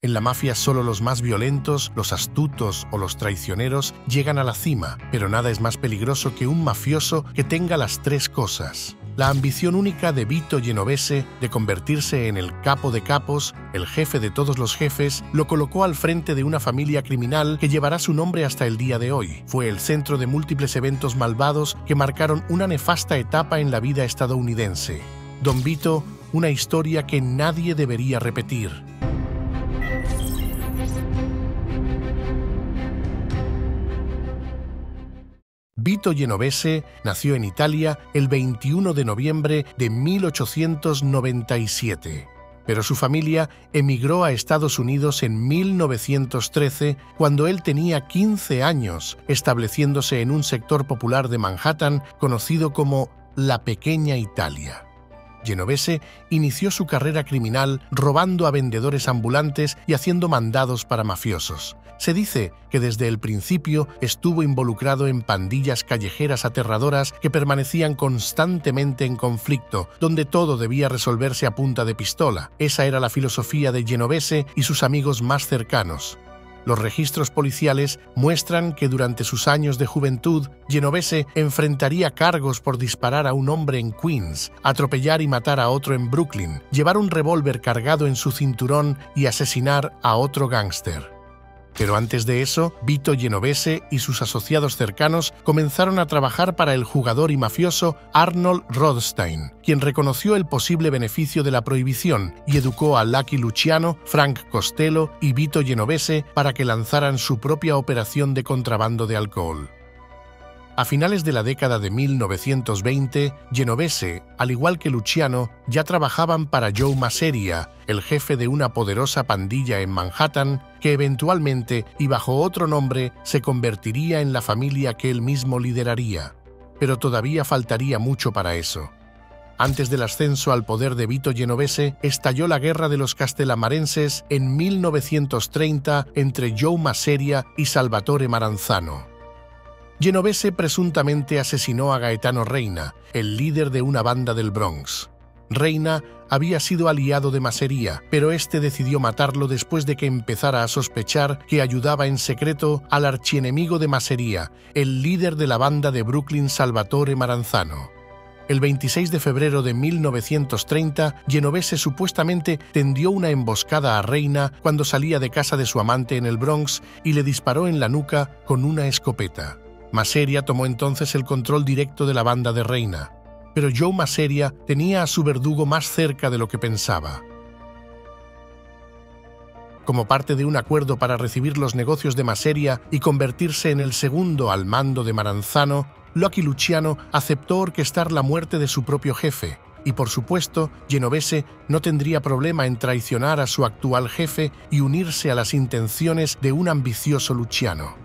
En la mafia solo los más violentos, los astutos o los traicioneros llegan a la cima, pero nada es más peligroso que un mafioso que tenga las tres cosas. La ambición única de Vito Genovese de convertirse en el capo de capos, el jefe de todos los jefes, lo colocó al frente de una familia criminal que llevará su nombre hasta el día de hoy. Fue el centro de múltiples eventos malvados que marcaron una nefasta etapa en la vida estadounidense. Don Vito, una historia que nadie debería repetir. Vito Genovese nació en Italia el 21 de noviembre de 1897, pero su familia emigró a Estados Unidos en 1913 cuando él tenía 15 años, estableciéndose en un sector popular de Manhattan conocido como la Pequeña Italia. Genovese inició su carrera criminal robando a vendedores ambulantes y haciendo mandados para mafiosos. Se dice que desde el principio estuvo involucrado en pandillas callejeras aterradoras que permanecían constantemente en conflicto, donde todo debía resolverse a punta de pistola. Esa era la filosofía de Genovese y sus amigos más cercanos. Los registros policiales muestran que durante sus años de juventud, Genovese enfrentaría cargos por disparar a un hombre en Queens, atropellar y matar a otro en Brooklyn, llevar un revólver cargado en su cinturón y asesinar a otro gángster. Pero antes de eso, Vito Genovese y sus asociados cercanos comenzaron a trabajar para el jugador y mafioso Arnold Rothstein, quien reconoció el posible beneficio de la prohibición y educó a Lucky Luciano, Frank Costello y Vito Genovese para que lanzaran su propia operación de contrabando de alcohol. A finales de la década de 1920, Genovese, al igual que Luciano, ya trabajaban para Joe Masseria, el jefe de una poderosa pandilla en Manhattan, que eventualmente, y bajo otro nombre, se convertiría en la familia que él mismo lideraría. Pero todavía faltaría mucho para eso. Antes del ascenso al poder de Vito Genovese, estalló la Guerra de los Castellamarenses en 1930 entre Joe Masseria y Salvatore Maranzano. Genovese presuntamente asesinó a Gaetano Reina, el líder de una banda del Bronx. Reina había sido aliado de Masseria, pero este decidió matarlo después de que empezara a sospechar que ayudaba en secreto al archienemigo de Masseria, el líder de la banda de Brooklyn Salvatore Maranzano. El 26 de febrero de 1930, Genovese supuestamente tendió una emboscada a Reina cuando salía de casa de su amante en el Bronx y le disparó en la nuca con una escopeta. Masseria tomó entonces el control directo de la banda de Reina, pero Joe Masseria tenía a su verdugo más cerca de lo que pensaba. Como parte de un acuerdo para recibir los negocios de Masseria y convertirse en el segundo al mando de Maranzano, Lucky Luciano aceptó orquestar la muerte de su propio jefe, y por supuesto, Genovese no tendría problema en traicionar a su actual jefe y unirse a las intenciones de un ambicioso Luciano.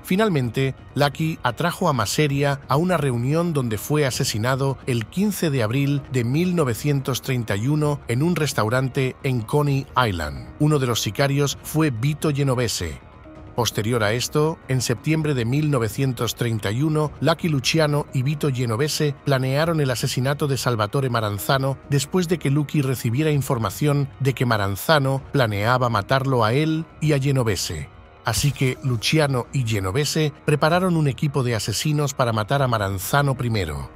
Finalmente, Lucky atrajo a Masseria a una reunión donde fue asesinado el 15 de abril de 1931 en un restaurante en Coney Island. Uno de los sicarios fue Vito Genovese. Posterior a esto, en septiembre de 1931, Lucky Luciano y Vito Genovese planearon el asesinato de Salvatore Maranzano después de que Lucky recibiera información de que Maranzano planeaba matarlo a él y a Genovese. Así que Luciano y Genovese prepararon un equipo de asesinos para matar a Maranzano primero.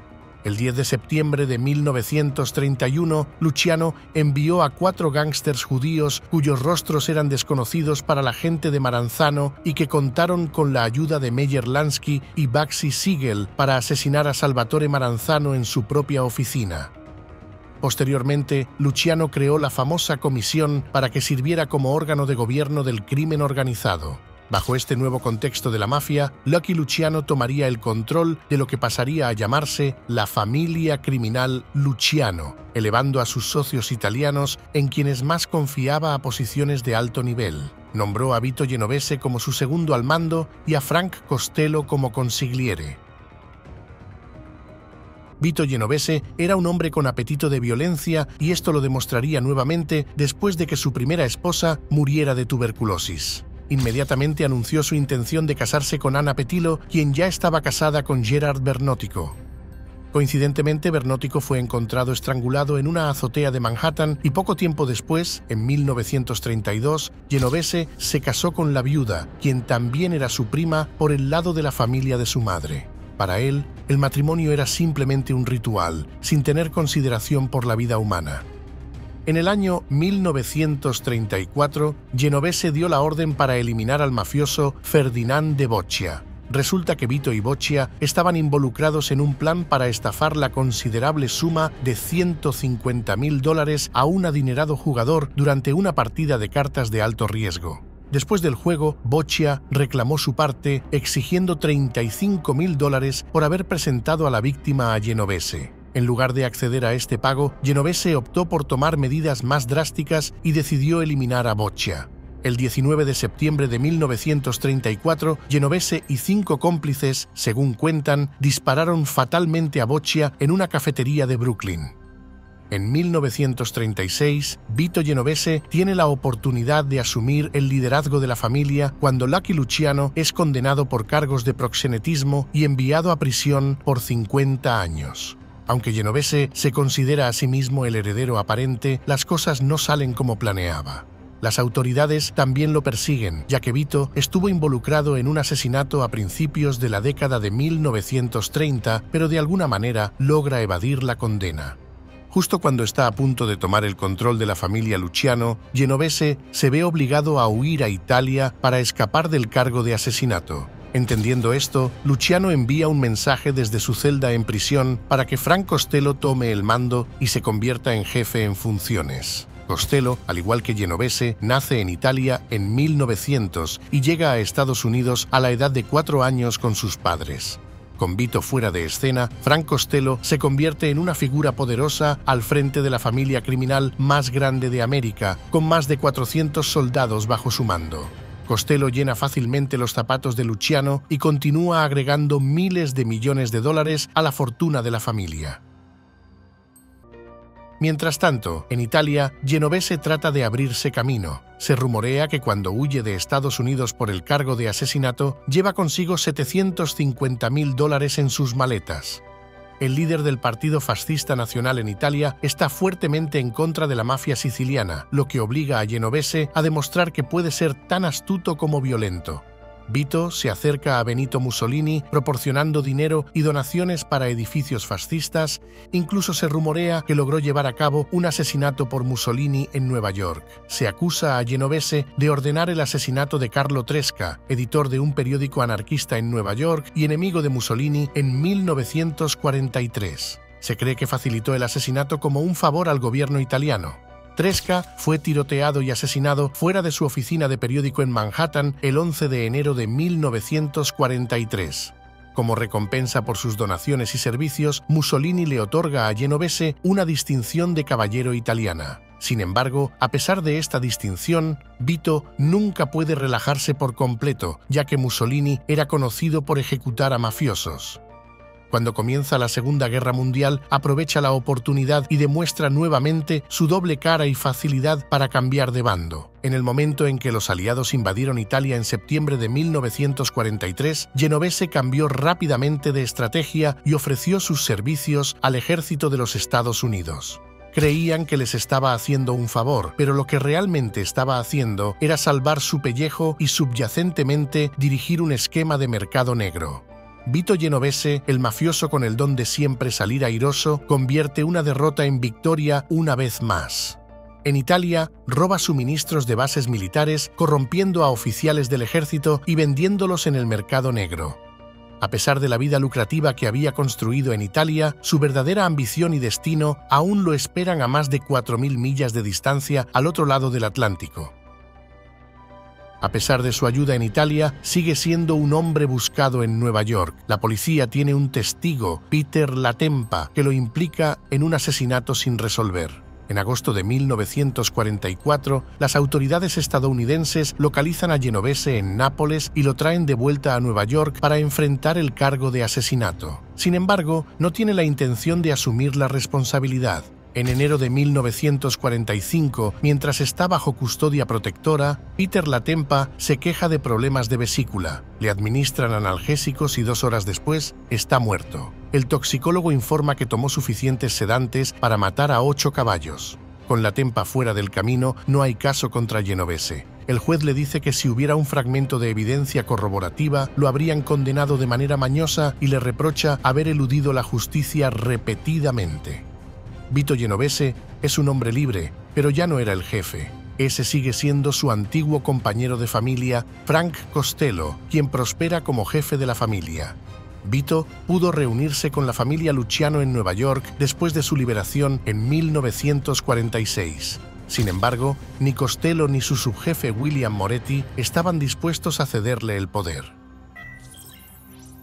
El 10 de septiembre de 1931, Luciano envió a 4 gángsters judíos cuyos rostros eran desconocidos para la gente de Maranzano y que contaron con la ayuda de Meyer Lansky y Bugsy Siegel para asesinar a Salvatore Maranzano en su propia oficina. Posteriormente, Luciano creó la famosa comisión para que sirviera como órgano de gobierno del crimen organizado. Bajo este nuevo contexto de la mafia, Lucky Luciano tomaría el control de lo que pasaría a llamarse la familia criminal Luciano, elevando a sus socios italianos en quienes más confiaba a posiciones de alto nivel. Nombró a Vito Genovese como su segundo al mando y a Frank Costello como consigliere. Vito Genovese era un hombre con apetito de violencia y esto lo demostraría nuevamente después de que su primera esposa muriera de tuberculosis. Inmediatamente anunció su intención de casarse con Anna Petillo, quien ya estaba casada con Gerard Bernotico. Coincidentemente, Bernótico fue encontrado estrangulado en una azotea de Manhattan y poco tiempo después, en 1932, Genovese se casó con la viuda, quien también era su prima por el lado de la familia de su madre. Para él, el matrimonio era simplemente un ritual, sin tener consideración por la vida humana. En el año 1934, Genovese dio la orden para eliminar al mafioso Ferdinand de Boccia. Resulta que Vito y Boccia estaban involucrados en un plan para estafar la considerable suma de $150.000 a un adinerado jugador durante una partida de cartas de alto riesgo. Después del juego, Boccia reclamó su parte, exigiendo $35.000 por haber presentado a la víctima a Genovese. En lugar de acceder a este pago, Genovese optó por tomar medidas más drásticas y decidió eliminar a Boccia. El 19 de septiembre de 1934, Genovese y 5 cómplices, según cuentan, dispararon fatalmente a Boccia en una cafetería de Brooklyn. En 1936, Vito Genovese tiene la oportunidad de asumir el liderazgo de la familia cuando Lucky Luciano es condenado por cargos de proxenetismo y enviado a prisión por 50 años. Aunque Genovese se considera a sí mismo el heredero aparente, las cosas no salen como planeaba. Las autoridades también lo persiguen, ya que Vito estuvo involucrado en un asesinato a principios de la década de 1930, pero de alguna manera logra evadir la condena. Justo cuando está a punto de tomar el control de la familia Luciano, Genovese se ve obligado a huir a Italia para escapar del cargo de asesinato. Entendiendo esto, Luciano envía un mensaje desde su celda en prisión para que Frank Costello tome el mando y se convierta en jefe en funciones. Costello, al igual que Genovese, nace en Italia en 1900 y llega a Estados Unidos a la edad de 4 años con sus padres. Con Vito fuera de escena, Frank Costello se convierte en una figura poderosa al frente de la familia criminal más grande de América, con más de 400 soldados bajo su mando. Costello llena fácilmente los zapatos de Luciano y continúa agregando miles de millones de dólares a la fortuna de la familia. Mientras tanto, en Italia, Genovese trata de abrirse camino. Se rumorea que cuando huye de Estados Unidos por el cargo de asesinato, lleva consigo $750.000 en sus maletas. El líder del Partido Fascista Nacional en Italia está fuertemente en contra de la mafia siciliana, lo que obliga a Genovese a demostrar que puede ser tan astuto como violento. Vito se acerca a Benito Mussolini proporcionando dinero y donaciones para edificios fascistas. Incluso se rumorea que logró llevar a cabo un asesinato por Mussolini en Nueva York. Se acusa a Genovese de ordenar el asesinato de Carlo Tresca, editor de un periódico anarquista en Nueva York y enemigo de Mussolini en 1943. Se cree que facilitó el asesinato como un favor al gobierno italiano. Tresca fue tiroteado y asesinado fuera de su oficina de periódico en Manhattan el 11 de enero de 1943. Como recompensa por sus donaciones y servicios, Mussolini le otorga a Genovese una distinción de caballero italiana. Sin embargo, a pesar de esta distinción, Vito nunca puede relajarse por completo, ya que Mussolini era conocido por ejecutar a mafiosos. Cuando comienza la Segunda Guerra Mundial, aprovecha la oportunidad y demuestra nuevamente su doble cara y facilidad para cambiar de bando. En el momento en que los aliados invadieron Italia en septiembre de 1943, Genovese cambió rápidamente de estrategia y ofreció sus servicios al ejército de los Estados Unidos. Creían que les estaba haciendo un favor, pero lo que realmente estaba haciendo era salvar su pellejo y subyacentemente dirigir un esquema de mercado negro. Vito Genovese, el mafioso con el don de siempre salir airoso, convierte una derrota en victoria una vez más. En Italia, roba suministros de bases militares, corrompiendo a oficiales del ejército y vendiéndolos en el mercado negro. A pesar de la vida lucrativa que había construido en Italia, su verdadera ambición y destino aún lo esperan a más de 4.000 millas de distancia al otro lado del Atlántico. A pesar de su ayuda en Italia, sigue siendo un hombre buscado en Nueva York. La policía tiene un testigo, Peter Latempa, que lo implica en un asesinato sin resolver. En agosto de 1944, las autoridades estadounidenses localizan a Genovese en Nápoles y lo traen de vuelta a Nueva York para enfrentar el cargo de asesinato. Sin embargo, no tiene la intención de asumir la responsabilidad. En enero de 1945, mientras está bajo custodia protectora, Peter Latempa se queja de problemas de vesícula. Le administran analgésicos y 2 horas después está muerto. El toxicólogo informa que tomó suficientes sedantes para matar a 8 caballos. Con Latempa fuera del camino, no hay caso contra Genovese. El juez le dice que si hubiera un fragmento de evidencia corroborativa, lo habrían condenado de manera mañosa y le reprocha haber eludido la justicia repetidamente. Vito Genovese es un hombre libre, pero ya no era el jefe. Ese sigue siendo su antiguo compañero de familia, Frank Costello, quien prospera como jefe de la familia. Vito pudo reunirse con la familia Luciano en Nueva York después de su liberación en 1946. Sin embargo, ni Costello ni su subjefe William Moretti estaban dispuestos a cederle el poder.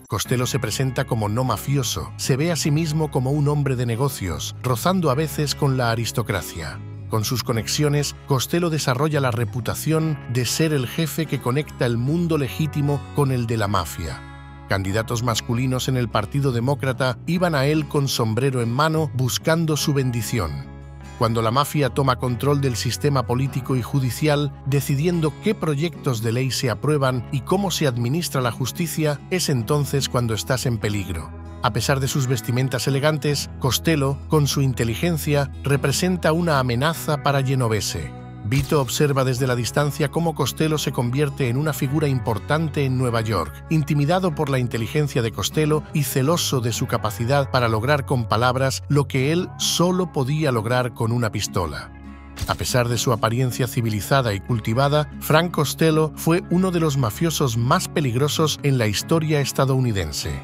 Costello se presenta como no mafioso, se ve a sí mismo como un hombre de negocios, rozando a veces con la aristocracia. Con sus conexiones, Costello desarrolla la reputación de ser el jefe que conecta el mundo legítimo con el de la mafia. Candidatos masculinos en el Partido Demócrata iban a él con sombrero en mano buscando su bendición. Cuando la mafia toma control del sistema político y judicial, decidiendo qué proyectos de ley se aprueban y cómo se administra la justicia, es entonces cuando estás en peligro. A pesar de sus vestimentas elegantes, Costello, con su inteligencia, representa una amenaza para Genovese. Vito observa desde la distancia cómo Costello se convierte en una figura importante en Nueva York, intimidado por la inteligencia de Costello y celoso de su capacidad para lograr con palabras lo que él solo podía lograr con una pistola. A pesar de su apariencia civilizada y cultivada, Frank Costello fue uno de los mafiosos más peligrosos en la historia estadounidense.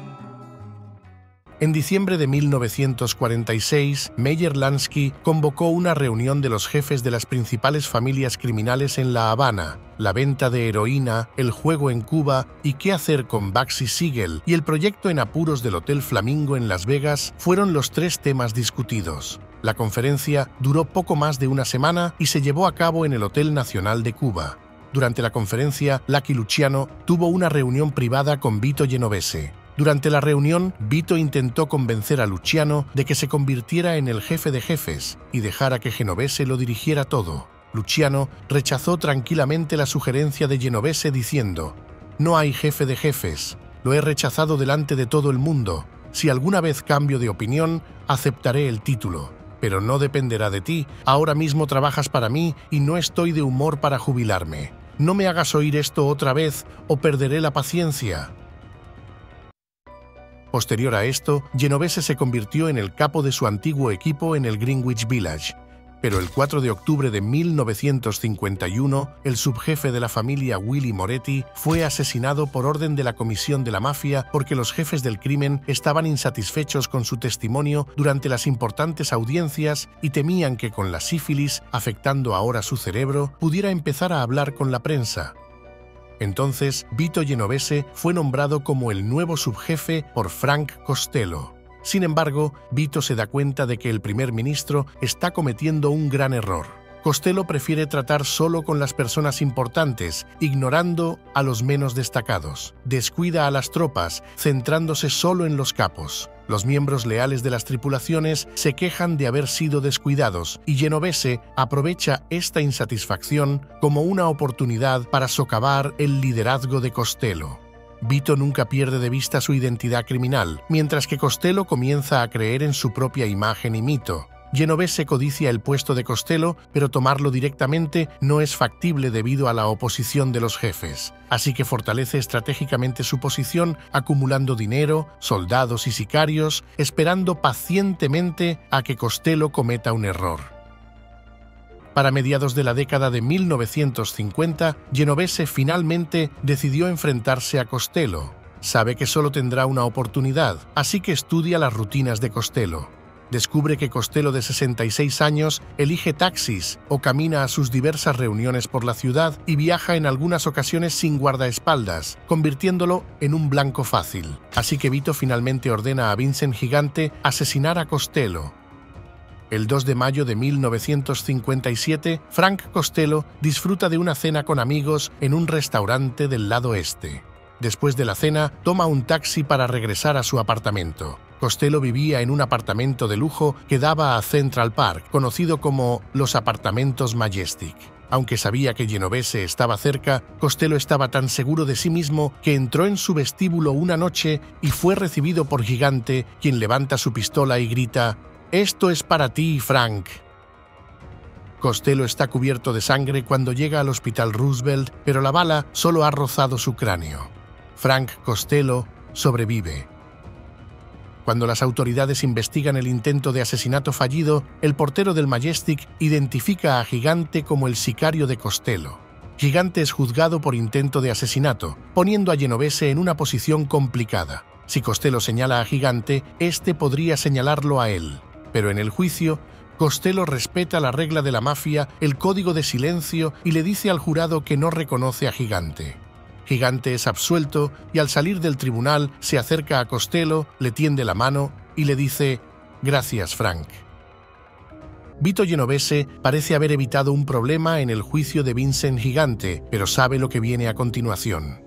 En diciembre de 1946, Meyer Lansky convocó una reunión de los jefes de las principales familias criminales en La Habana. La venta de heroína, el juego en Cuba y qué hacer con Bugsy Siegel y el proyecto en apuros del Hotel Flamingo en Las Vegas fueron los 3 temas discutidos. La conferencia duró poco más de una semana y se llevó a cabo en el Hotel Nacional de Cuba. Durante la conferencia, Lucky Luciano tuvo una reunión privada con Vito Genovese. Durante la reunión, Vito intentó convencer a Luciano de que se convirtiera en el jefe de jefes y dejara que Genovese lo dirigiera todo. Luciano rechazó tranquilamente la sugerencia de Genovese diciendo: «No hay jefe de jefes, lo he rechazado delante de todo el mundo. Si alguna vez cambio de opinión, aceptaré el título. Pero no dependerá de ti, ahora mismo trabajas para mí y no estoy de humor para jubilarme. No me hagas oír esto otra vez o perderé la paciencia». Posterior a esto, Genovese se convirtió en el capo de su antiguo equipo en el Greenwich Village. Pero el 4 de octubre de 1951, el subjefe de la familia Willie Moretti fue asesinado por orden de la Comisión de la Mafia porque los jefes del crimen estaban insatisfechos con su testimonio durante las importantes audiencias y temían que con la sífilis, afectando ahora su cerebro, pudiera empezar a hablar con la prensa. Entonces, Vito Genovese fue nombrado como el nuevo subjefe por Frank Costello. Sin embargo, Vito se da cuenta de que el primer ministro está cometiendo un gran error. Costello prefiere tratar solo con las personas importantes, ignorando a los menos destacados. Descuida a las tropas, centrándose solo en los capos. Los miembros leales de las tripulaciones se quejan de haber sido descuidados y Genovese aprovecha esta insatisfacción como una oportunidad para socavar el liderazgo de Costello. Vito nunca pierde de vista su identidad criminal, mientras que Costello comienza a creer en su propia imagen y mito. Genovese codicia el puesto de Costello, pero tomarlo directamente no es factible debido a la oposición de los jefes. Así que fortalece estratégicamente su posición, acumulando dinero, soldados y sicarios, esperando pacientemente a que Costello cometa un error. Para mediados de la década de 1950, Genovese finalmente decidió enfrentarse a Costello. Sabe que solo tendrá una oportunidad, así que estudia las rutinas de Costello. Descubre que Costello, de 66 años, elige taxis o camina a sus diversas reuniones por la ciudad y viaja en algunas ocasiones sin guardaespaldas, convirtiéndolo en un blanco fácil. Así que Vito finalmente ordena a Vincent Gigante asesinar a Costello. El 2 de mayo de 1957, Frank Costello disfruta de una cena con amigos en un restaurante del lado este. Después de la cena, toma un taxi para regresar a su apartamento. Costello vivía en un apartamento de lujo que daba a Central Park, conocido como los apartamentos Majestic. Aunque sabía que Genovese estaba cerca, Costello estaba tan seguro de sí mismo que entró en su vestíbulo una noche y fue recibido por Gigante, quien levanta su pistola y grita: «Esto es para ti, Frank». Costello está cubierto de sangre cuando llega al Hospital Roosevelt, pero la bala solo ha rozado su cráneo. Frank Costello sobrevive. Cuando las autoridades investigan el intento de asesinato fallido, el portero del Majestic identifica a Gigante como el sicario de Costello. Gigante es juzgado por intento de asesinato, poniendo a Genovese en una posición complicada. Si Costello señala a Gigante, este podría señalarlo a él. Pero en el juicio, Costello respeta la regla de la mafia, el código de silencio, y le dice al jurado que no reconoce a Gigante. Gigante es absuelto y al salir del tribunal se acerca a Costello, le tiende la mano y le dice: «Gracias, Frank». Vito Genovese parece haber evitado un problema en el juicio de Vincent Gigante, pero sabe lo que viene a continuación.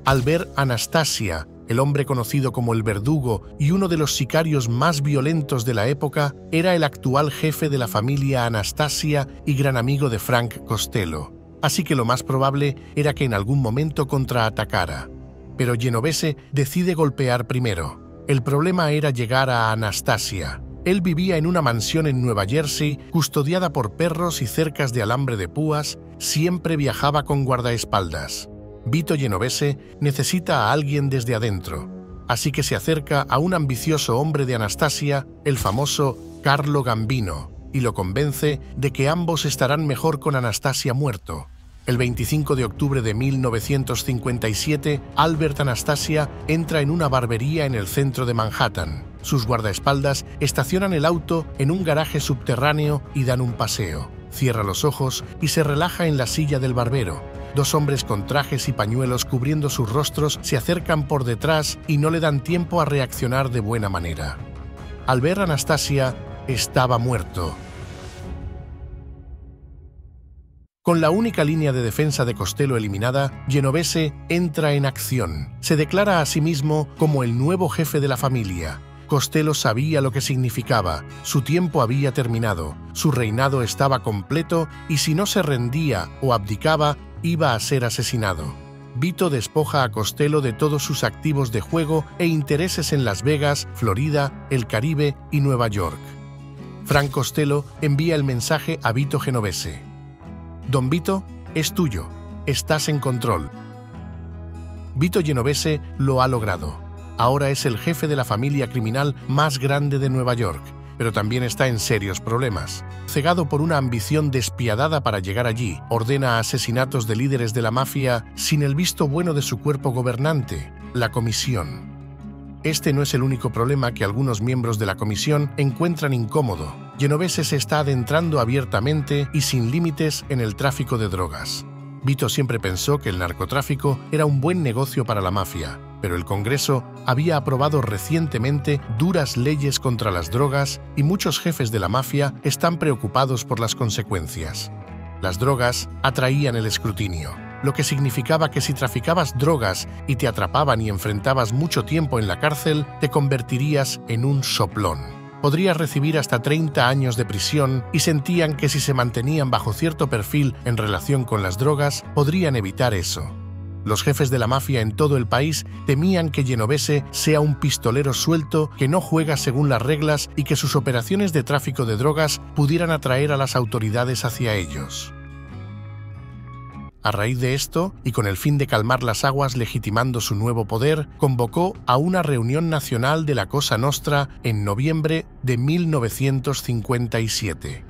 Al ver a Anastasia, el hombre conocido como el Verdugo y uno de los sicarios más violentos de la época, era el actual jefe de la familia Anastasia y gran amigo de Frank Costello. Así que lo más probable era que en algún momento contraatacara. Pero Genovese decide golpear primero. El problema era llegar a Anastasia. Él vivía en una mansión en Nueva Jersey, custodiada por perros y cercas de alambre de púas, siempre viajaba con guardaespaldas. Vito Genovese necesita a alguien desde adentro, así que se acerca a un ambicioso hombre de Anastasia, el famoso Carlo Gambino, y lo convence de que ambos estarán mejor con Anastasia muerto. El 25 de octubre de 1957, Albert Anastasia entra en una barbería en el centro de Manhattan. Sus guardaespaldas estacionan el auto en un garaje subterráneo y dan un paseo. Cierra los ojos y se relaja en la silla del barbero. Dos hombres con trajes y pañuelos cubriendo sus rostros se acercan por detrás y no le dan tiempo a reaccionar de buena manera. Al ver a Anastasia, estaba muerto. Con la única línea de defensa de Costello eliminada, Genovese entra en acción. Se declara a sí mismo como el nuevo jefe de la familia. Costello sabía lo que significaba. Su tiempo había terminado, su reinado estaba completo y si no se rendía o abdicaba, iba a ser asesinado. Vito despoja a Costello de todos sus activos de juego e intereses en Las Vegas, Florida, el Caribe y Nueva York. Frank Costello envía el mensaje a Vito Genovese: «Don Vito, es tuyo. Estás en control». Vito Genovese lo ha logrado. Ahora es el jefe de la familia criminal más grande de Nueva York, pero también está en serios problemas. Cegado por una ambición despiadada para llegar allí, ordena asesinatos de líderes de la mafia sin el visto bueno de su cuerpo gobernante, la Comisión. Este no es el único problema que algunos miembros de la Comisión encuentran incómodo. Genovese se está adentrando abiertamente y sin límites en el tráfico de drogas. Vito siempre pensó que el narcotráfico era un buen negocio para la mafia, pero el Congreso había aprobado recientemente duras leyes contra las drogas y muchos jefes de la mafia están preocupados por las consecuencias. Las drogas atraían el escrutinio, lo que significaba que si traficabas drogas y te atrapaban y enfrentabas mucho tiempo en la cárcel, te convertirías en un soplón. Podrías recibir hasta 30 años de prisión y sentían que si se mantenían bajo cierto perfil en relación con las drogas, podrían evitar eso. Los jefes de la mafia en todo el país temían que Genovese sea un pistolero suelto que no juega según las reglas y que sus operaciones de tráfico de drogas pudieran atraer a las autoridades hacia ellos. A raíz de esto, y con el fin de calmar las aguas legitimando su nuevo poder, convocó a una reunión nacional de la Cosa Nostra en noviembre de 1957.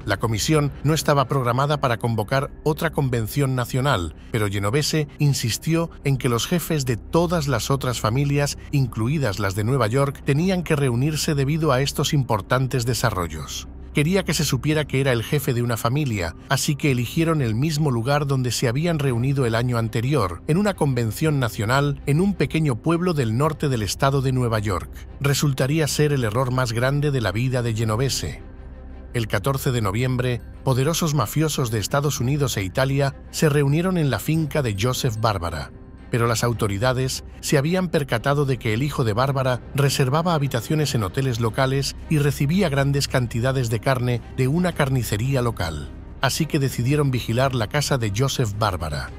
La comisión no estaba programada para convocar otra convención nacional, pero Genovese insistió en que los jefes de todas las otras familias, incluidas las de Nueva York, tenían que reunirse debido a estos importantes desarrollos. Quería que se supiera que era el jefe de una familia, así que eligieron el mismo lugar donde se habían reunido el año anterior, en una convención nacional en un pequeño pueblo del norte del estado de Nueva York. Resultaría ser el error más grande de la vida de Genovese. El 14 de noviembre, poderosos mafiosos de Estados Unidos e Italia se reunieron en la finca de Joseph Barbara. pero las autoridades se habían percatado de que el hijo de Bárbara reservaba habitaciones en hoteles locales y recibía grandes cantidades de carne de una carnicería local. Así que decidieron vigilar la casa de Joseph Bárbara.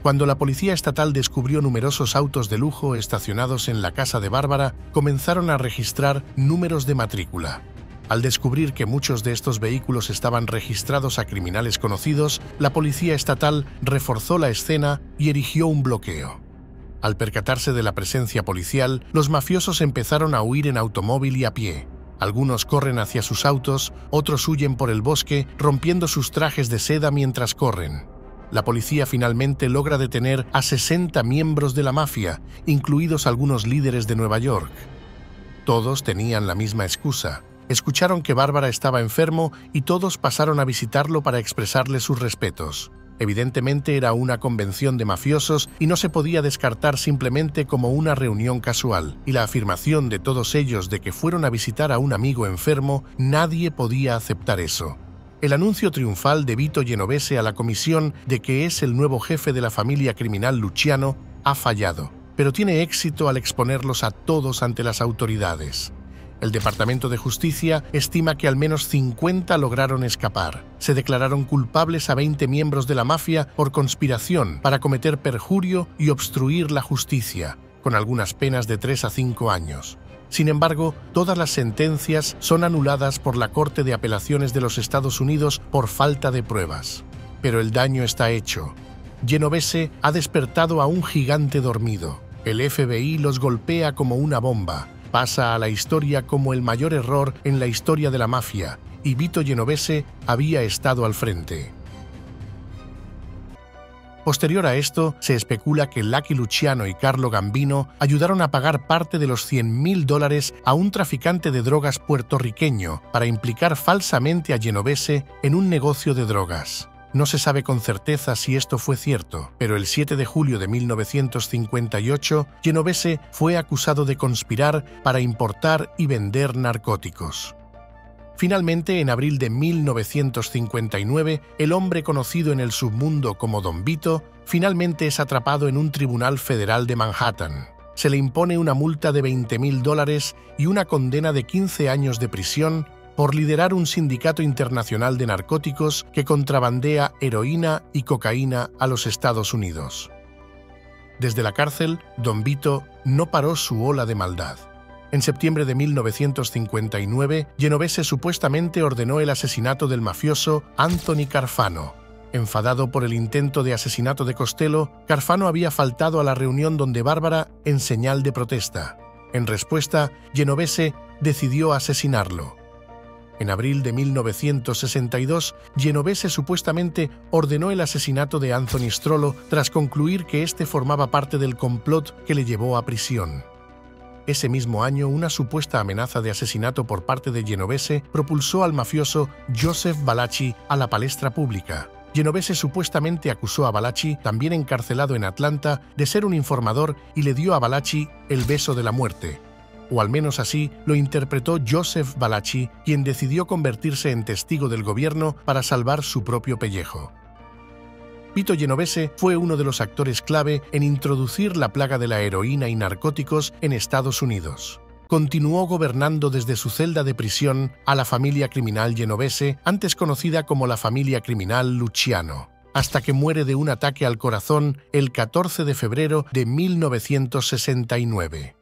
Cuando la policía estatal descubrió numerosos autos de lujo estacionados en la casa de Bárbara, comenzaron a registrar números de matrícula. Al descubrir que muchos de estos vehículos estaban registrados a criminales conocidos, la policía estatal reforzó la escena y erigió un bloqueo. Al percatarse de la presencia policial, los mafiosos empezaron a huir en automóvil y a pie. Algunos corren hacia sus autos, otros huyen por el bosque, rompiendo sus trajes de seda mientras corren. La policía finalmente logra detener a 60 miembros de la mafia, incluidos algunos líderes de Nueva York. Todos tenían la misma excusa. Escucharon que Bárbara estaba enfermo y todos pasaron a visitarlo para expresarle sus respetos. Evidentemente era una convención de mafiosos y no se podía descartar simplemente como una reunión casual, y la afirmación de todos ellos de que fueron a visitar a un amigo enfermo, nadie podía aceptar eso. El anuncio triunfal de Vito Genovese a la comisión de que es el nuevo jefe de la familia criminal Luciano ha fallado, pero tiene éxito al exponerlos a todos ante las autoridades. El Departamento de Justicia estima que al menos 50 lograron escapar. Se declararon culpables a 20 miembros de la mafia por conspiración para cometer perjurio y obstruir la justicia, con algunas penas de 3 a 5 años. Sin embargo, todas las sentencias son anuladas por la Corte de Apelaciones de los Estados Unidos por falta de pruebas. Pero el daño está hecho. Genovese ha despertado a un gigante dormido. El FBI los golpea como una bomba. Pasa a la historia como el mayor error en la historia de la mafia, y Vito Genovese había estado al frente. Posterior a esto, se especula que Lucky Luciano y Carlo Gambino ayudaron a pagar parte de los $100.000 a un traficante de drogas puertorriqueño para implicar falsamente a Genovese en un negocio de drogas. No se sabe con certeza si esto fue cierto, pero el 7 de julio de 1958, Genovese fue acusado de conspirar para importar y vender narcóticos. Finalmente, en abril de 1959, el hombre conocido en el submundo como Don Vito, finalmente es atrapado en un tribunal federal de Manhattan. Se le impone una multa de $20.000 y una condena de 15 años de prisión por liderar un sindicato internacional de narcóticos que contrabandea heroína y cocaína a los Estados Unidos. Desde la cárcel, Don Vito no paró su ola de maldad. En septiembre de 1959, Genovese supuestamente ordenó el asesinato del mafioso Anthony Carfano. Enfadado por el intento de asesinato de Costello, Carfano había faltado a la reunión donde Bárbara en señal de protesta. En respuesta, Genovese decidió asesinarlo. En abril de 1962, Genovese supuestamente ordenó el asesinato de Anthony Strollo tras concluir que este formaba parte del complot que le llevó a prisión. Ese mismo año, una supuesta amenaza de asesinato por parte de Genovese propulsó al mafioso Joseph Valachi a la palestra pública. Genovese supuestamente acusó a Valachi, también encarcelado en Atlanta, de ser un informador y le dio a Valachi el beso de la muerte. O al menos así lo interpretó Joseph Valachi, quien decidió convertirse en testigo del gobierno para salvar su propio pellejo. Vito Genovese fue uno de los actores clave en introducir la plaga de la heroína y narcóticos en Estados Unidos. Continuó gobernando desde su celda de prisión a la familia criminal Genovese, antes conocida como la familia criminal Luciano, hasta que muere de un ataque al corazón el 14 de febrero de 1969.